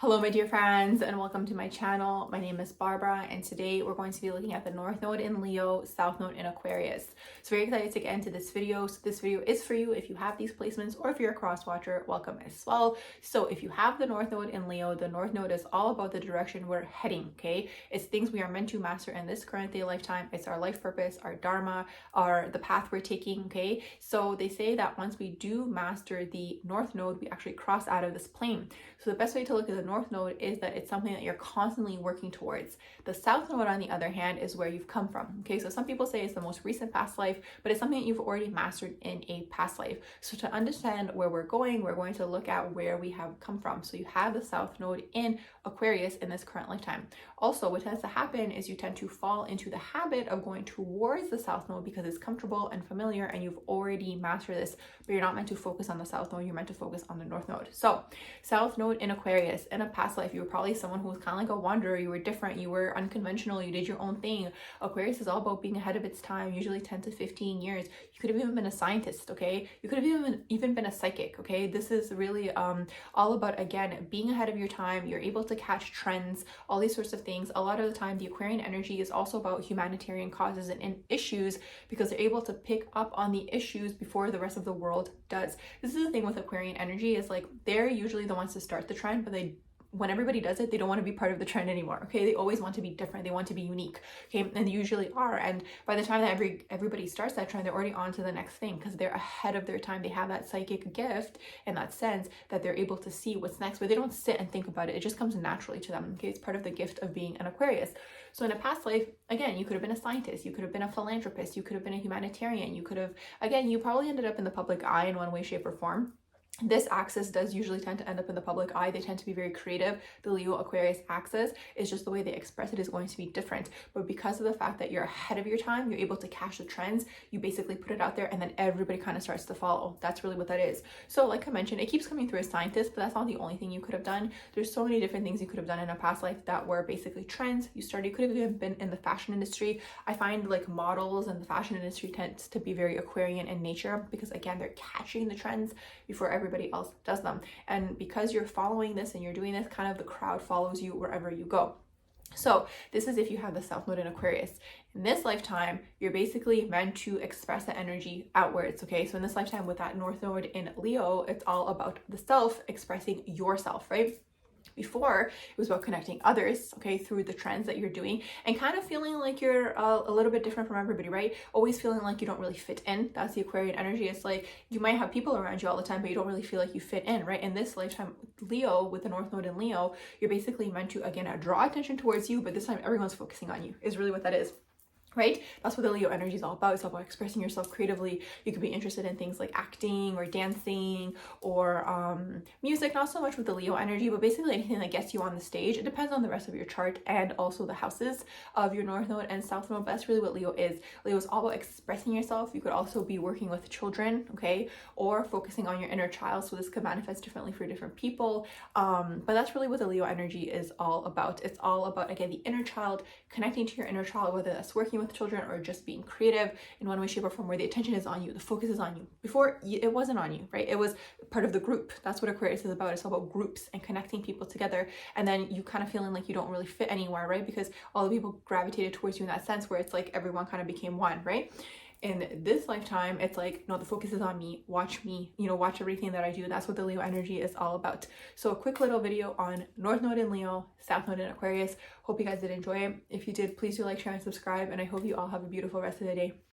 Hello my dear friends and welcome to my channel. My name is Barbara and today we're going to be looking at the North Node in Leo, South Node in Aquarius. So very excited to get into this video. So this video is for you if you have these placements, or if you're a cross watcher, welcome as well. So if you have the North Node in Leo, the North Node is all about the direction we're heading, okay? It's things we are meant to master in this current day lifetime. It's our life purpose, our dharma, the path we're taking, okay? So they say that once we do master the North Node, we actually cross out of this plane. So the best way to look at the North Node is that it's something that you're constantly working towards. The South Node, on the other hand, is where you've come from. Okay, so some people say it's the most recent past life, but it's something that you've already mastered in a past life. So to understand where we're going to look at where we have come from. So you have the South Node in Aquarius in this current lifetime. Also, what tends to happen is you tend to fall into the habit of going towards the South Node because it's comfortable and familiar and you've already mastered this, but you're not meant to focus on the South Node, you're meant to focus on the North Node. So South Node in Aquarius, in a past life, you were probably someone who was kind of like a wanderer, you were different, you were unconventional, you did your own thing. Aquarius is all about being ahead of its time, usually 10 to 15 years. You could have even been a scientist, okay? You could have even been a psychic, okay? This is really all about, again, being ahead of your time. You're able to catch trends, all these sorts of things. A lot of the time, the Aquarian energy is also about humanitarian causes and issues because they're able to pick up on the issues before the rest of the world does. This is the thing with Aquarian energy, is like they're usually the ones to start the trend, but when everybody does it, they don't want to be part of the trend anymore, okay? They always want to be different, they want to be unique, okay? And they usually are, and by the time that everybody starts that trend, they're already on to the next thing because they're ahead of their time. They have that psychic gift in that sense that they're able to see what's next, but they don't sit and think about it. It just comes naturally to them, okay? It's part of the gift of being an Aquarius. So in a past life, again, you could have been a scientist, you could have been a philanthropist, you could have been a humanitarian, you could have, again, you probably ended up in the public eye in one way, shape, or form. This axis does usually tend to end up in the public eye. They tend to be very creative. The Leo Aquarius axis is just the way they express it is going to be different. But because of the fact that you're ahead of your time, you're able to catch the trends. You basically put it out there and then everybody kind of starts to follow. That's really what that is. So like I mentioned, it keeps coming through as scientist, but that's not the only thing you could have done. There's so many different things you could have done in a past life that were basically trends. You could have even been in the fashion industry. I find like models and the fashion industry tends to be very Aquarian in nature because again, they're catching the trends before everybody else does them. And because you're following this and you're doing this, kind of the crowd follows you wherever you go. So this is if you have the South Node in Aquarius. In this lifetime, you're basically meant to express that energy outwards, okay? So in this lifetime with that North Node in Leo, it's all about the self, expressing yourself, right? Before, it was about connecting others, okay, through the trends that you're doing and kind of feeling like you're a little bit different from everybody, right? Always feeling like you don't really fit in. That's the Aquarian energy. It's like you might have people around you all the time, but you don't really feel like you fit in, right? In this lifetime, Leo, with the North Node in Leo, you're basically meant to, again, draw attention towards you, but this time everyone's focusing on you, is really what that is. Right? That's what the Leo energy is all about. It's all about expressing yourself creatively. You could be interested in things like acting or dancing or music, not so much with the Leo energy, but basically anything that gets you on the stage. It depends on the rest of your chart and also the houses of your North Node and South Node, but that's really what Leo is. Leo is all about expressing yourself. You could also be working with children, okay, or focusing on your inner child. So this could manifest differently for different people. But that's really what the Leo energy is all about. It's all about, again, the inner child, connecting to your inner child, whether that's working with children or just being creative in one way, shape, or form, where the attention is on you, the focus is on you. Before, it wasn't on you, right? It was part of the group. That's what Aquarius is about. It's all about groups and connecting people together, and then you kind of feeling like you don't really fit anywhere, right? Because all the people gravitated towards you in that sense, where it's like everyone kind of became one, right? In this lifetime, it's like, no, the focus is on me. Watch me, watch everything that I do. That's what the Leo energy is all about. So a quick little video on North Node in Leo, South Node in Aquarius. Hope you guys did enjoy it. If you did, please do like, share, and subscribe. And I hope you all have a beautiful rest of the day.